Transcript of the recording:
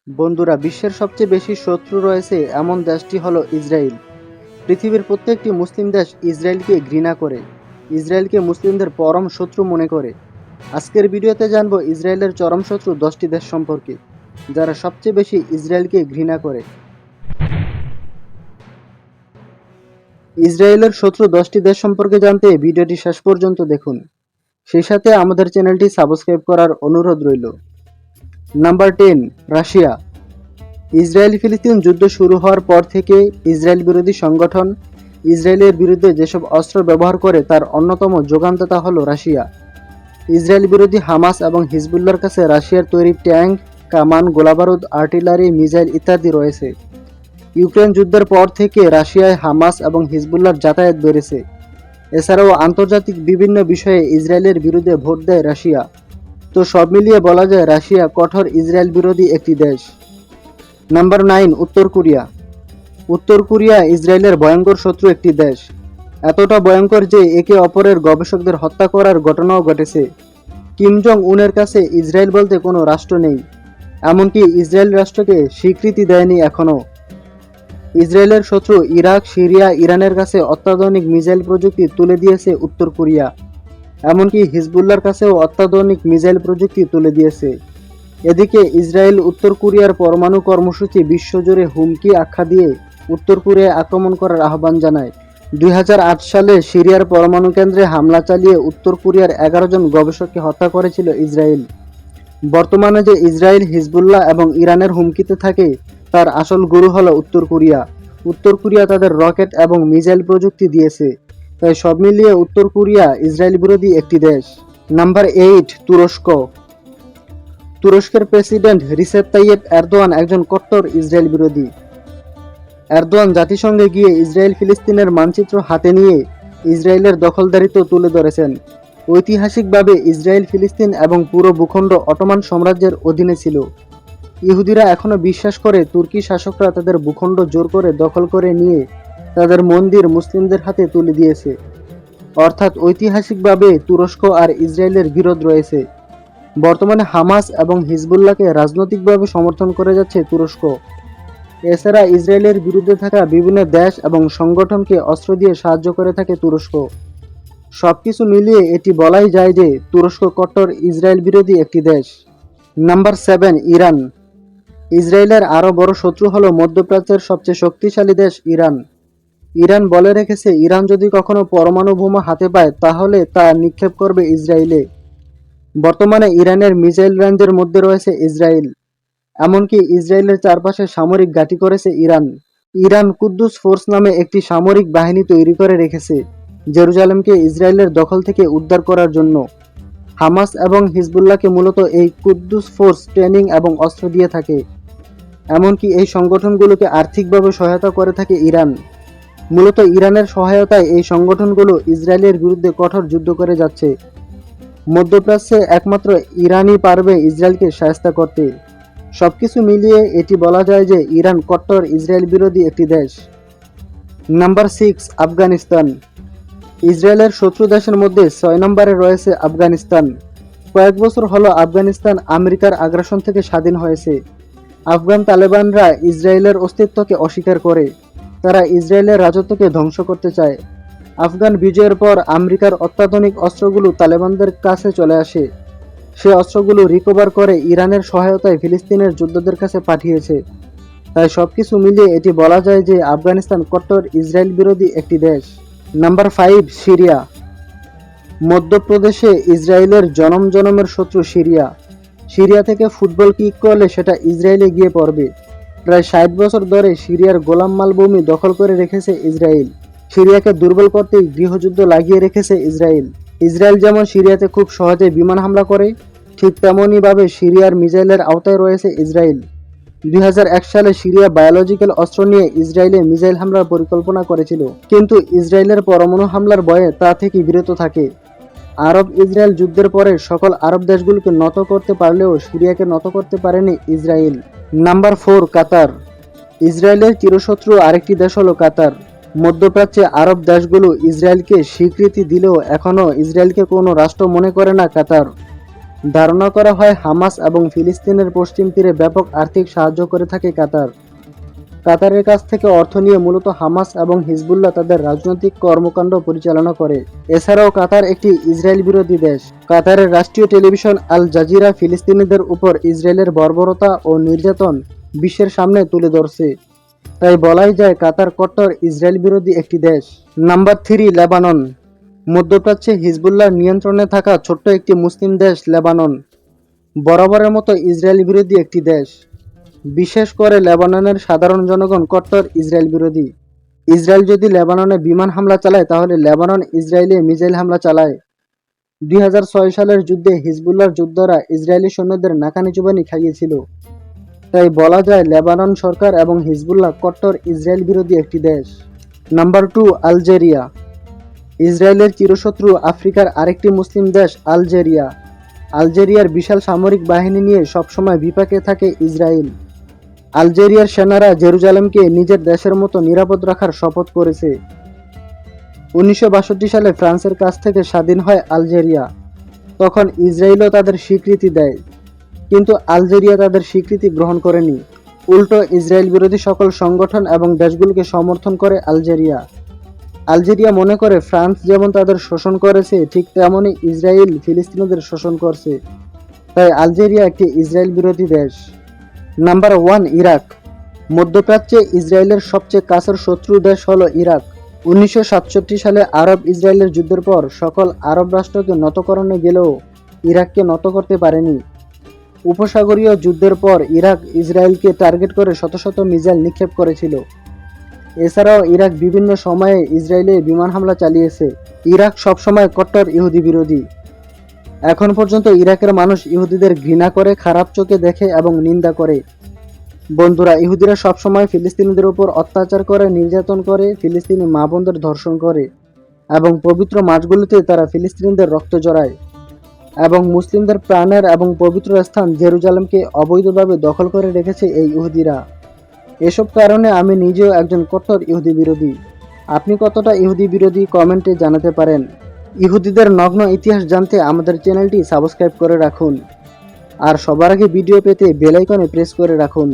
বন্ধুরা, বিশ্বের সবচেয়ে বেশি শত্রু রয়েছে এমন দেশটি হলো ইসরায়েল। পৃথিবীর প্রত্যেকটি মুসলিম দেশ ইসরায়েলকে ঘৃণা করে, ইসরায়েলকে মুসলিমদের পরম শত্রু মনে করে। আজকের ভিডিওতে জানবো ইসরায়েলের চরম শত্রু 10টি দেশ সম্পর্কে, যারা সবচেয়ে বেশি ইসরায়েলকে ঘৃণা করে। ইসরায়েলের শত্রু 10টি দেশ সম্পর্কে জানতে ভিডিওটি শেষ পর্যন্ত দেখুন। সেই সাথে আমাদের চ্যানেলটি সাবস্ক্রাইব করার অনুরোধ রইল। Number 10, Russia. ইসরায়েল ফিলিস্তিন যুদ্ধ শুরু হওয়ার পর থেকে ইসরায়েল বিরোধী সংগঠন ইসরায়েলের বিরুদ্ধে যেসব অস্ত্র ব্যবহার করে তার অন্যতম যোগানদাতা হল রাশিয়া। ইসরায়েল বিরোধী হামাস এবং হিজবুল্লাহর কাছে রাশিয়ার তৈরি ট্যাঙ্ক, কামান, গোলাবারুদ, আর্টিলারি, মিসাইল ইত্যাদি রয়েছে। ইউক্রেন যুদ্ধের পর থেকে রাশিয়ায় হামাস এবং হিজবুল্লাহর যাতায়াত বেড়েছে। এছাড়াও আন্তর্জাতিক বিভিন্ন বিষয়ে ইসরায়েলের বিরুদ্ধে ভোট দেয় রাশিয়া। তো সব মিলিয়ে বলা যায় রাশিয়া কঠোর ইসরায়েল বিরোধী একটি দেশ। নাম্বার 9, উত্তর কোরিয়া। উত্তর কোরিয়া ইসরায়েলের ভয়ঙ্কর শত্রু একটি দেশ। এতটা ভয়ঙ্কর যে একে অপরের গবেষকদের হত্যা করার ঘটনাও ঘটেছে। কিম জং উনের কাছে ইসরায়েল বলতে কোনো রাষ্ট্র নেই, এমনকি ইসরায়েল রাষ্ট্রকে স্বীকৃতি দেয়নি এখনও। ইসরায়েলের শত্রু ইরাক, সিরিয়া, ইরানের কাছে অত্যাধুনিক মিসাইল প্রযুক্তি তুলে দিয়েছে উত্তর কোরিয়া। এমনকি হিজবুল্লাহর কাছেও অত্যাধুনিক মিসাইল প্রযুক্তি তুলে দিয়েছে। এদিকে ইসরায়েল উত্তর কোরিয়ার পরমাণু কর্মসূচি বিশ্বজুড়ে হুমকি আখ্যা দিয়ে উত্তর কোরিয়ায় আক্রমণ করার আহ্বান জানায়। 2008 সালে সিরিয়ার পরমাণু কেন্দ্রে হামলা চালিয়ে উত্তর কোরিয়ার 11 জন গবেষককে হত্যা করেছিল ইসরায়েল। বর্তমানে যে ইসরায়েল, হিজবুল্লাহ এবং ইরানের হুমকিতে থাকে তার আসল গুরু হলো উত্তর কোরিয়া। উত্তর কোরিয়া তাদের রকেট এবং মিসাইল প্রযুক্তি দিয়েছে। তাই সব মিলিয়ে উত্তর কোরিয়া ইসরায়েল বিরোধী একটি দেশ। নাম্বার 8, তুরস্ক। তুরস্কের প্রেসিডেন্ট রিসেপ তাইয়েপ এরদোয়ান একজন কট্টর ইসরায়েল বিরোধী। এরদোয়ান জাতিসংঘে গিয়ে ইসরায়েল ফিলিস্তিনের মানচিত্র হাতে নিয়ে ইসরায়েলের দখলদারিত্ব তুলে ধরেছেন। ঐতিহাসিকভাবে ইসরায়েল, ফিলিস্তিন এবং পুরো ভূখণ্ড অটোমান সাম্রাজ্যের অধীনে ছিল। ইহুদিরা এখনও বিশ্বাস করে তুর্কি শাসকরা তাদের ভূখণ্ড জোর করে দখল করে নিয়ে তাদের মন্দির মুসলিমদের হাতে তুলে দিয়েছে। অর্থাৎ ঐতিহাসিকভাবে তুরস্ক আর ইসরায়েলের বিরোধ রয়েছে। বর্তমানে হামাস এবং হিজবুল্লাহকে রাজনৈতিকভাবে সমর্থন করে যাচ্ছে তুরস্ক। এছাড়া ইসরায়েলের বিরুদ্ধে থাকা বিভিন্ন দেশ এবং সংগঠনকে অস্ত্র দিয়ে সাহায্য করে থাকে তুরস্ক। সবকিছু মিলিয়ে এটি বলাই যায় যে তুরস্ক কট্টর ইসরায়েল বিরোধী একটি দেশ। Number 7, Iran. ইসরায়েলের আরও বড় শত্রু হলো মধ্যপ্রাচ্যের সবচেয়ে শক্তিশালী দেশ ইরান। ইরান বলে রেখেছে ইরান যদি কখনো পরমাণু বোমা হাতে পায় তাহলে তা নিক্ষেপ করবে ইসরায়েলে। বর্তমানে ইরানের মিসাইল রেঞ্জের মধ্যে রয়েছে ইসরায়েল। এমনকি ইসরায়েলের চারপাশে সামরিক ঘাঁটি করেছে ইরান। ইরান কুদ্দুস ফোর্স নামে একটি সামরিক বাহিনী তৈরি করে রেখেছে জেরুজালেমকে ইসরায়েলের দখল থেকে উদ্ধার করার জন্য। হামাস এবং হিজবুল্লাহকে মূলত এই কুদ্দুস ফোর্স ট্রেনিং এবং অস্ত্র দিয়ে থাকে। এমনকি এই সংগঠনগুলোকে আর্থিকভাবে সহায়তা করে থাকে ইরান। মূলত ইরানের সহায়তায় এই সংগঠনগুলো ইসরায়েলের বিরুদ্ধে কঠোর যুদ্ধ করে যাচ্ছে। মধ্যপ্রাচ্যে একমাত্র ইরানই পারবে ইসরায়েলকে শায়েস্তা করতে। সবকিছু মিলিয়ে এটি বলা যায় যে ইরান কট্টর ইসরায়েল বিরোধী একটি দেশ। নাম্বার 6, আফগানিস্তান। ইসরায়েলের শত্রু দেশের মধ্যে 6 নম্বরে রয়েছে আফগানিস্তান। কয়েক বছর হলো আফগানিস্তান আমেরিকার আগ্রাসন থেকে স্বাধীন হয়েছে। আফগান তালেবানরা ইসরায়েলের অস্তিত্বকে অস্বীকার করে। তারা ইসরায়েলের রাজত্বকে ধ্বংস করতে চায়। আফগান বিজয়ের পর আমেরিকার অত্যাধুনিক অস্ত্রগুলো তালেবানদের কাছে চলে আসে। সে অস্ত্রগুলো রিকভার করে ইরানের সহায়তায় ফিলিস্তিনের যোদ্ধাদের কাছে পাঠিয়েছে। তাই সবকিছু মিলিয়ে এটি বলা যায় যে আফগানিস্তান কট্টর ইসরায়েল বিরোধী একটি দেশ। Number 5, Syria. মধ্যপ্রদেশে ইসরায়েলের জনম জনমের শত্রু সিরিয়া। সিরিয়া থেকে ফুটবল কিক করলে সেটা ইসরায়েলে গিয়ে পড়বে। প্রায় 60 বছর ধরে সিরিয়ার গোলাম মালভূমি দখল করে রেখেছে ইসরায়েল। সিরিয়াকে দুর্বল করতেই গৃহযুদ্ধ লাগিয়ে রেখেছে ইসরায়েল। ইসরায়েল যেমন সিরিয়াতে খুব সহজে বিমান হামলা করে, ঠিক তেমনই ভাবে সিরিয়ার মিসাইলের আওতায় রয়েছে ইসরায়েল। 2001 সালে সিরিয়া বায়োলজিক্যাল অস্ত্র নিয়ে ইসরায়েলে মিসাইল হামলার পরিকল্পনা করেছিল, কিন্তু ইসরায়েলের পরমাণু হামলার ভয়ে তা থেকে বিরত থাকে। আরব ইসরায়েল যুদ্ধের পরে সকল আরব দেশগুলোকে নত করতে পারলেও সিরিয়াকে নত করতে পারেনি ইসরায়েল। নাম্বার 4, কাতার। ইসরায়েলের চিরশত্রু আরেকটি দেশ হলো কাতার। মধ্যপ্রাচ্যে আরব দেশগুলো ইসরায়েলকে স্বীকৃতি দিলেও এখনও ইসরায়েলকে কোনো রাষ্ট্র মনে করে না কাতার। ধারণা করা হয় হামাস এবং ফিলিস্তিনের পশ্চিম তীরে ব্যাপক আর্থিক সাহায্য করে থাকে কাতার। কাতারের কাছ থেকে অর্থ নিয়ে মূলত হামাস এবং হিজবুল্লাহ তাদের রাজনৈতিক কর্মকাণ্ড পরিচালনা করে। এছাড়াও কাতার একটি ইসরায়েল বিরোধী দেশ। কাতারের রাষ্ট্রীয় টেলিভিশন আল জাজিরা ফিলিস্তিনিদের উপর ইসরায়েলের বর্বরতা ও নির্যাতন বিশ্বের সামনে তুলে ধরছে। তাই বলাই যায় কাতার কট্টর ইসরায়েল বিরোধী একটি দেশ। Number 3, Lebanon. মধ্যপ্রাচ্যে হিজবুল্লাহর নিয়ন্ত্রণে থাকা ছোট্ট একটি মুসলিম দেশ লেবানন বরাবরের মতো ইসরায়েল বিরোধী একটি দেশ। বিশেষ করে লেবাননের সাধারণ জনগণ কট্টর ইসরায়েল বিরোধী। ইসরায়েল যদি লেবাননে বিমান হামলা চালায় তাহলে লেবানন ইসরায়েলে মিসাইল হামলা চালায়। 2006 সালের যুদ্ধে হিজবুল্লাহর যোদ্ধারা ইসরায়েলি সৈন্যদের নাকানি চুবানি খাইয়েছিল। তাই বলা যায় লেবানন সরকার এবং হিজবুল্লাহ কট্টর ইসরায়েল বিরোধী একটি দেশ। Number 2, Algeria. ইসরায়েলের চিরশত্রু আফ্রিকার আরেকটি মুসলিম দেশ আলজেরিয়া। আলজেরিয়ার বিশাল সামরিক বাহিনী নিয়ে সবসময় বিপাকে থাকে ইসরায়েল। আলজেরিয়ার সেনারা জেরুজালেমকে নিজের দেশের মতো নিরাপদ রাখার শপথ করেছে। 1962 সালে ফ্রান্সের কাছ থেকে স্বাধীন হয় আলজেরিয়া। তখন ইসরায়েলও তাদের স্বীকৃতি দেয়, কিন্তু আলজেরিয়া তাদের স্বীকৃতি গ্রহণ করেনি। উল্টো ইসরায়েল বিরোধী সকল সংগঠন এবং দেশগুলোকে সমর্থন করে আলজেরিয়া। আলজেরিয়া মনে করে ফ্রান্স যেমন তাদের শোষণ করেছে ঠিক তেমনই ইসরায়েল ফিলিস্তিনিদের শোষণ করছে। তাই আলজেরিয়া একটি ইসরায়েল বিরোধী দেশ। Number 1, Iraq. মধ্যপ্রাচ্যে ইসরায়েলের সবচেয়ে কাছের শত্রু দেশ হলো ইরাক। 1967 সালে আরব ইসরায়েলের যুদ্ধের পর সকল আরব রাষ্ট্রকে নত করানো গেলেও ইরাককে নত করতে পারেনি। উপসাগরীয় যুদ্ধের পর ইরাক ইসরায়েলকে টার্গেট করে শত শত মিসাইল নিক্ষেপ করেছিল। এছাড়াও ইরাক বিভিন্ন সময়ে ইসরায়েলে বিমান হামলা চালিয়েছে। ইরাক সবসময় কট্টর ইহুদি বিরোধী। এখন পর্যন্ত ইরাকের মানুষ ইহুদিদের ঘৃণা করে, খারাপ চোখে দেখে এবং নিন্দা করে। বন্ধুরা, ইহুদিরা সবসময় ফিলিস্তিনিদের উপর অত্যাচার করে, নির্যাতন করে, ফিলিস্তিনি মা বোনদের ধর্ষণ করে এবং পবিত্র মাসগুলোতে তারা ফিলিস্তিনিদের রক্ত জড়ায় এবং মুসলিমদের প্রাণের এবং পবিত্র স্থান জেরুজালেমকে অবৈধভাবে দখল করে রেখেছে এই ইহুদিরা। এসব কারণে আমি নিজেও একজন কট্টর ইহুদি বিরোধী। আপনি কতটা ইহুদি বিরোধী কমেন্টে জানাতে পারেন। ইহুদিদের নগ্ন ইতিহাস জানতে আমাদের চ্যানেলটি সাবস্ক্রাইব করে রাখুন আর সবার আগে ভিডিও পেতে বেল আইকনে প্রেস করে রাখুন।